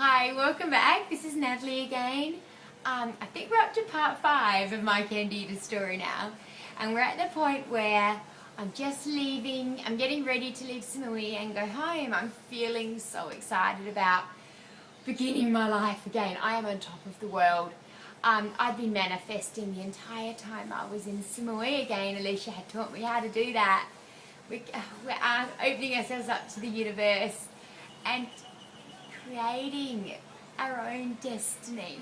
Hi, welcome back. This is Natalie again. I think we're up to part 5 of my Candida story now. And we're at the point where I'm just leaving. I'm getting ready to leave Samui and go home. I'm feeling so excited about beginning my life again. I am on top of the world. I've been manifesting the entire time I was in Samui again. Alicia had taught me how to do that. We're opening ourselves up to the universe and creating our own destiny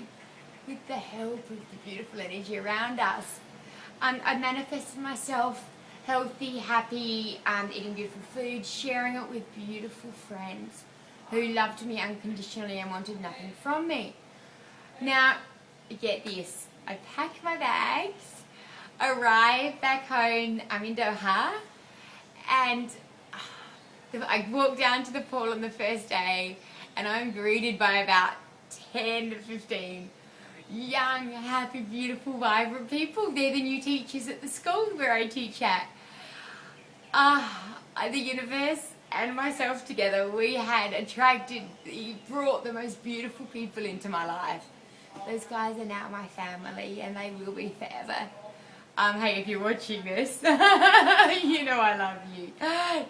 with the help of the beautiful energy around us. I manifested myself healthy, happy, eating beautiful food, sharing it with beautiful friends who loved me unconditionally and wanted nothing from me. Now, get this, I pack my bags, arrive back home, I'm in Doha, and I walk down to the pool on the first day and I'm greeted by about 10 to 15 young, happy, beautiful, vibrant people. They're the new teachers at the school where I teach at. The universe and myself together, we brought the most beautiful people into my life. Those guys are now my family and they will be forever. Hey, if you're watching this, you know I love you.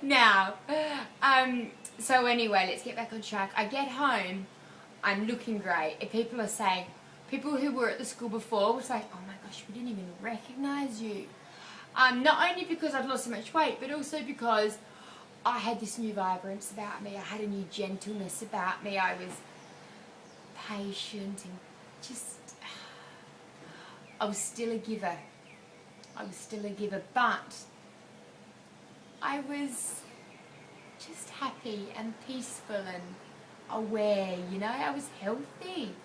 Now, so anyway, let's get back on track. I get home, I'm looking great. If people are saying, people who were at the school before was like, oh my gosh, we didn't even recognize you. Not only because I'd lost so much weight, but also because I had this new vibrance about me. I had a new gentleness about me. I was patient and I was still a giver. But I was just happy and peaceful and aware, you know, I was healthy.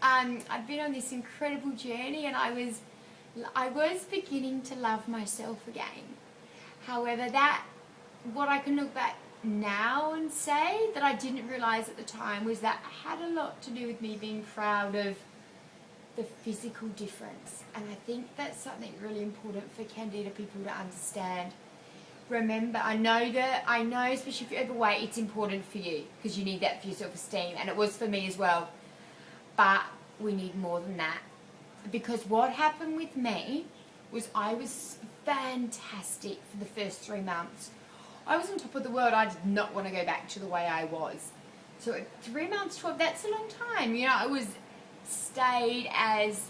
I'd been on this incredible journey and I was beginning to love myself again. However, what I can look back now and say that I didn't realise at the time was that it had a lot to do with me being proud of the physical difference. And I think that's something really important for Candida people to understand. Remember, I know especially if you're overweight, it's important for you because you need that for your self-esteem, and it was for me as well. But we need more than that, because what happened with me was I was fantastic for the first 3 months. I was on top of the world. I did not want to go back to the way I was. So at 3 months, 12, that's a long time. You know, I stayed as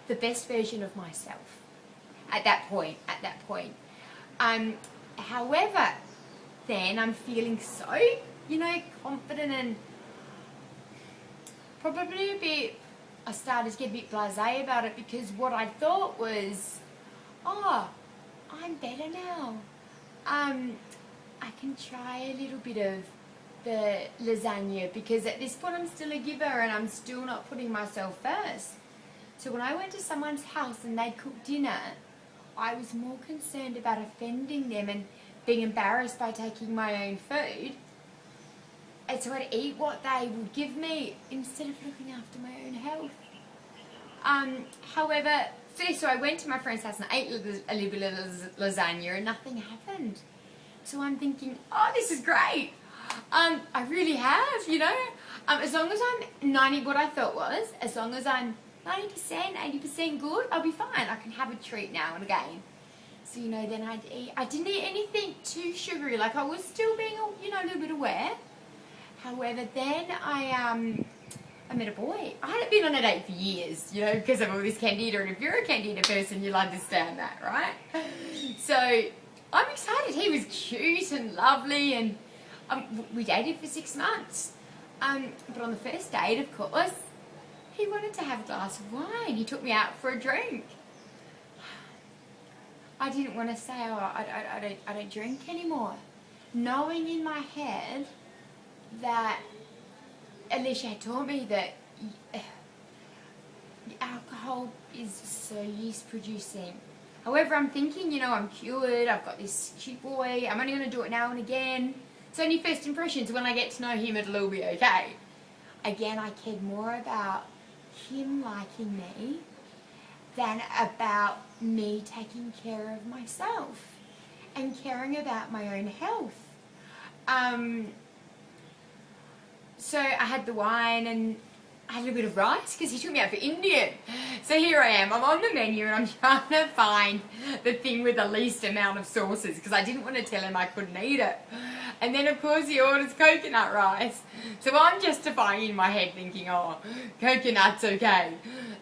the best version of myself at that point. However, then I'm feeling so, you know, confident and probably I started to get a bit blasé about it, because what I thought was, oh, I'm better now. I can try a little bit of the lasagna, because at this point I'm still a giver and I'm still not putting myself first. So when I went to someone's house and they'd cooked dinner, I was more concerned about offending them and being embarrassed by taking my own food. And so I'd eat what they would give me instead of looking after my own health. However, so I went to my friend's house and I ate a little bit of lasagna and nothing happened. So I'm thinking, oh, this is great. I really have, you know. As long as I'm what I thought was, as long as I'm 90%, 80% good, I'll be fine. I can have a treat now and again. So, you know, then I didn't eat anything too sugary. Like, I was still being, you know, a little bit aware. However, then I met a boy. I hadn't been on a date for years, you know, because of all this Candida. And if you're a Candida person, you'll understand that, right? So I'm excited. He was cute and lovely, and we dated for 6 months. But on the first date, of course, he wanted to have a glass of wine. He took me out for a drink. I didn't want to say, oh, I don't drink anymore. Knowing in my head that Alicia had taught me that alcohol is so yeast producing. However, I'm thinking, you know, I'm cured, I've got this cute boy, I'm only going to do it now and again. It's only first impressions. When I get to know him, it'll all be okay. Again, I cared more about him liking me than about me taking care of myself and caring about my own health. So I had the wine and I had a little bit of rice because he took me out for Indian. So here I am, I'm on the menu and I'm trying to find the thing with the least amount of sauces because I didn't want to tell him I couldn't eat it. And then of course he orders coconut rice. So I'm justifying in my head thinking, oh, coconut's okay.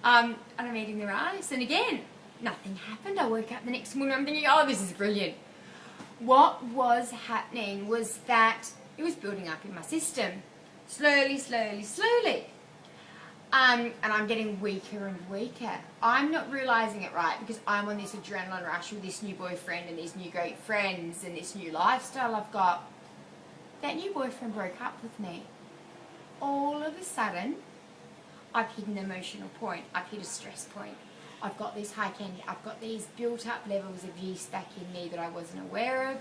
And I'm eating the rice and again, nothing happened. I woke up the next morning, I'm thinking, oh, this is brilliant. What was happening was that it was building up in my system. Slowly, slowly, slowly. And I'm getting weaker and weaker. I'm not realising it right because I'm on this adrenaline rush with this new boyfriend and these new great friends and this new lifestyle I've got. That new boyfriend broke up with me. All of a sudden, I've hit an emotional point. I've hit a stress point. I've got this high Candida. I've got these built up levels of yeast back in me that I wasn't aware of.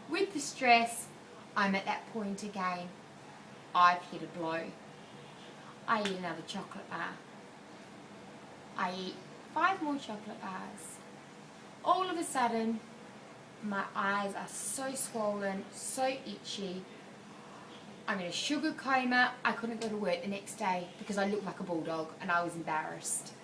With the stress, I'm at that point again. I've hit a blow. I eat another chocolate bar. I eat 5 more chocolate bars. All of a sudden, my eyes are so swollen, so itchy. I'm in a sugar coma. I couldn't go to work the next day because I looked like a bulldog and I was embarrassed.